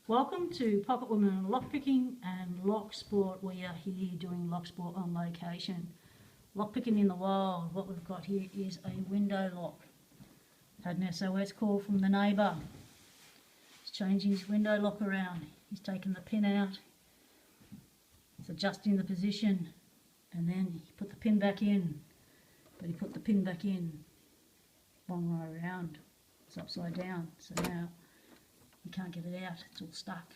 Welcome to Pocket Women Lockpicking and Locksport. We are here doing Locksport on location. Lockpicking in the wild. What we've got here is a window lock. Had an SOS call from the neighbour. He's changing his window lock around. He's taken the pin out. He's adjusting the position and then he put the pin back in. But he put the pin back in wrong way around. It's upside down. So now you can't get it out, it's all stuck.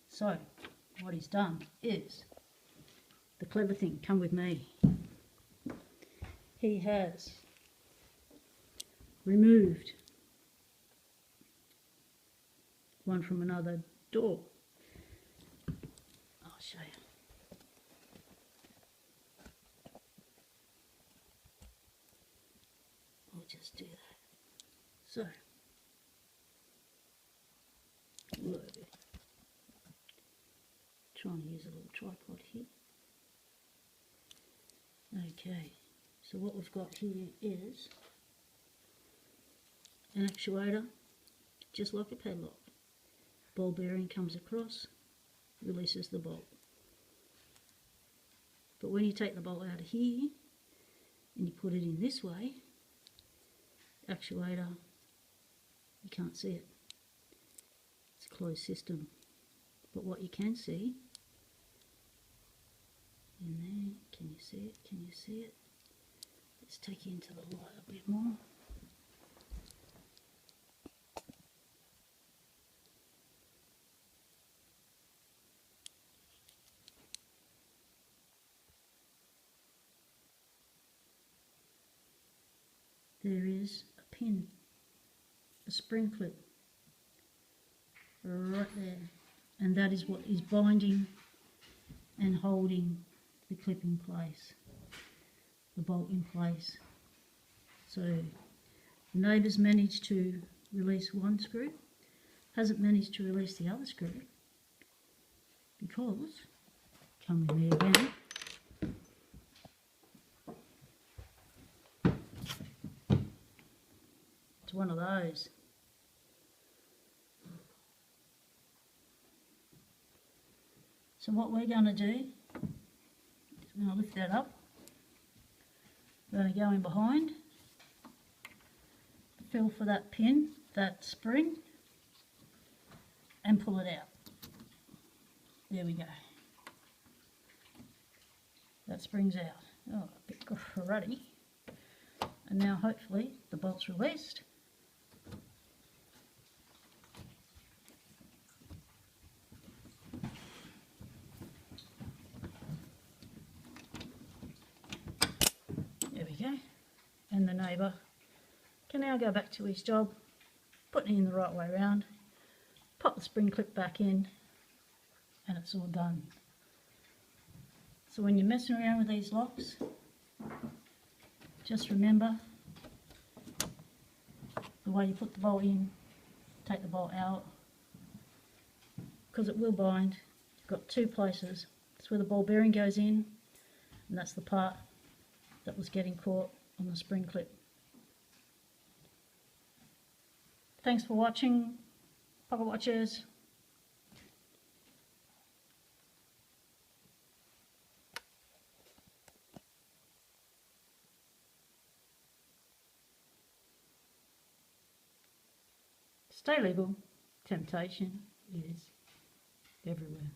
So what he's done is the clever thing, come with me. He has removed one from another door. I'll show you. We'll just do that. So trying to use a little tripod here. Okay, so what we've got here is an actuator, just like a padlock. Ball bearing comes across, releases the bolt. But when you take the bolt out of here and you put it in this way, actuator, you can't see it. It's a closed system. But what you can see in there, can you see it? Can you see it? Let's take you into the light a bit more. There is a pin, a spring clip, right there, and that is what is binding and holding the clip in place, the bolt in place. So the neighbour's managed to release one screw, hasn't managed to release the other screw because, come with me again, it's one of those. So what we're going to do is we're going to lift that up. We're going to go in behind, feel for that pin, that spring, and pull it out. There we go. That spring's out. Oh, a bit cruddy. And now hopefully the bolt's released. And the neighbour can now go back to his job, putting it in the right way around, pop the spring clip back in, and it's all done. So when you're messing around with these locks, just remember the way you put the bolt in, take the bolt out, because it will bind. You've got two places. That's where the ball bearing goes in, and that's the part that was getting caught on the spring clip. Thanks for watching, Pocket Watchers. Stay legal. Temptation is everywhere.